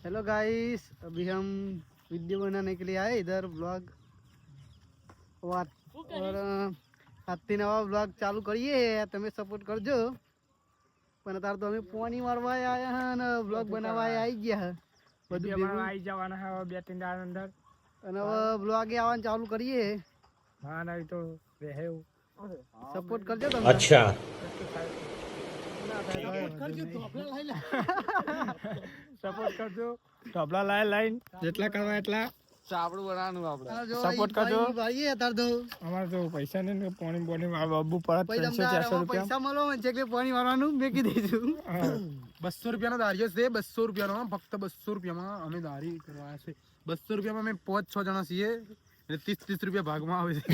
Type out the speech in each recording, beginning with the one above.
Hello guys, अभी हम video बनाने के लिए आए इधर ब्लॉग और આજથી નવા બ્લોગ ચાલુ કરીએ તમે સપોર્ટ કરજો પણ અત્યારે તો અમે પાણી મારવા આવ્યા હા અને બ્લોગ બનાવવા આવી ગયા બધું ભેગું આવી જવાના હવે 2-3 દાડા અંદર અને હવે બ્લોગ આવવાનું ચાલુ કરીએ હા નહીં તો રહે સપોર્ટ કરજો તમે अच्छा સપોર્ટ કરજો ઢોબલા લાઈન જેટલા કરવા એટલા સાબડું બનાવવાનું આપણે સપોર્ટ કરજો ભાઈ અત્યારે તો અમારે તો પૈસા નહીં ને પાણી બાબુ પરત 300-400 રૂપિયા પૈસા મળો છે કે પાણી વાળવાનું મેકી દઈશું 200 રૂપિયાનો દારિયો છે 200 રૂપિયાનો ફક્ત 200 રૂપિયામાં અમે દારી કરવા છે 200 રૂપિયામાં અમે 5-6 જણા છીએ એટલે 30-30 રૂપિયા ભાગમાં આવે છે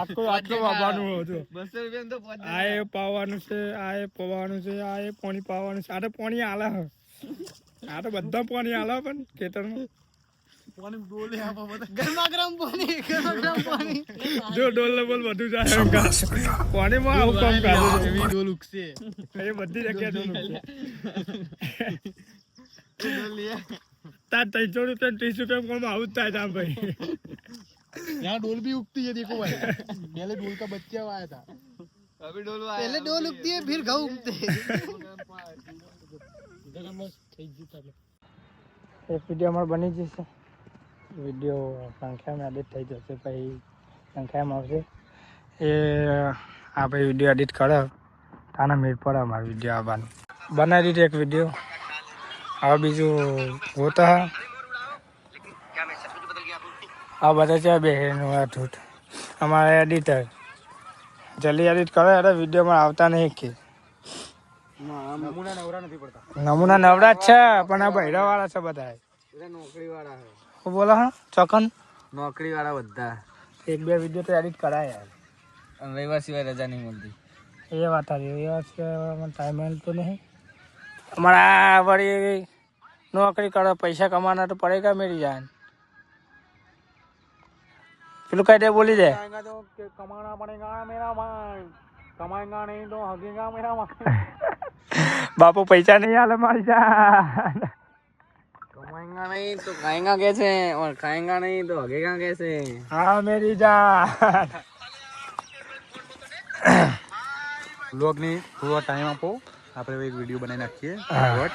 આખું વાપરવાનું હતું 200 રૂપિયા તો આ એ પાવાનું છે આ એ પવાનું છે આ એ પાણી પાવાનું છે આ તો પાણી આલે હ આ તો બધા પાણી આલે પણ ખેતરમાં પાણી ડોલે આપો બધા ગરમા ગરમ પાણી જો ડોલ ને બોલ બધું જાય પાણીમાં આવું કામ કરે એવી ડોલ ઉકસે એ બધી જગ્યાએ ડોલ ઉગશે. તાર 300 રૂપિયા 30 રૂપિયા કોમ આવું જ થાય તા ભાઈ यहाँ डोल भी उगती है देखो भाई पहले डोल का बच्चा आया था अभी पहले डोल उगती है फिर घऊ उगते એક વિડીયો અમારે બની જશે વિડીયો સંખ્યામાં એડિટ થઈ જશે પછી સંખ્યામાં આવશે એ આ ભાઈ વિડીયો એડિટ કરે તાના મેળ પડે અમારે વિડીયો આવવાનું બનાવી દીધું એક વિડીયો હવે બીજું હોતા આ બધા છે બેનું અઠૂટ અમારા એડિટર જલ્દી એડિટ કરે અરે વિડીયોમાં આવતા નહીં કે नमूना नवरा नहीं पड़ता નમૂના નવરા જ છે પણ આ બૈરા વાળા છે બધા नौकरी वाला है શું બોલો હા ચોકન नौकरी वाला बद्दा એક બે વિડીયો તો એડિટ કરાય યાર रविवार सिवाय रजा नहीं मिलती ये बात आ रही है टाइम मिलता नहीं हमारा बड़ी नौकरी करो पैसा कमाना तो पड़ेगा मेरी जान फिर कहते बोली दे तो कमाना पड़ेगा मेरा भाई कमाएगा नहीं तो हगेगा मेरा भाई बापू पैसा नहीं आले मारी जान कमाएगा नहीं तो खाएगा कैसे और खाएगा नहीं तो हगेगा कैसे हाँ मेरी जान लोग ने थोड़ा टाइम आपो આપણે એક વિડિયો બનાવી નાખીએ બટ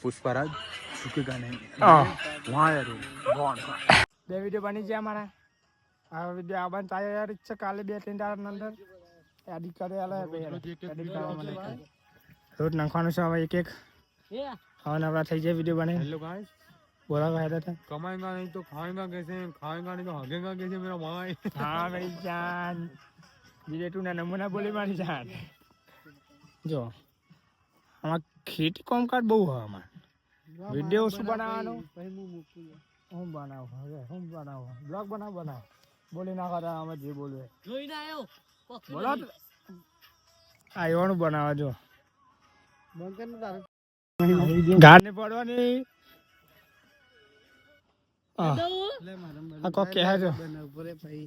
પુષ્પરાજ ચૂકેગા નહીં વહાં યાર બે વિડીયો બની ગયા અમારા આ વિડીયો આવવાનું તૈયાર જ છે કાલે 2-3 દાડા અંદર એડિટ કરે આલે એડિટ કરવા મને રોજ નાખવાનું છે હવે એક એક હવે નવરા થઈ જાય વિડીયો બને हेलो गाइस બોલા કહે હતા कमाएगा नहीं तो खाएगा कैसे खाएगा नहीं तो हगेगा कैसे मेरा भाई हाँ मेरी जान બીજે તું ના નમૂના બોલી મારી જાન જો આમાં ખેતી કામકાજ બહુ હોય આમાં વિડીયો શું બનાવવાનું હું બનાવું હવે હું બનાવું બ્લોગ બનાવ બોલી નાખો તો આમાં જે બોલવે જોઈને આવ્યો બોલો આવ્યોનું બનાવવા જો બંકર નું તારે ગાડ ને પડવાની આ કોક કહે છે બનાવ પડે ભાઈ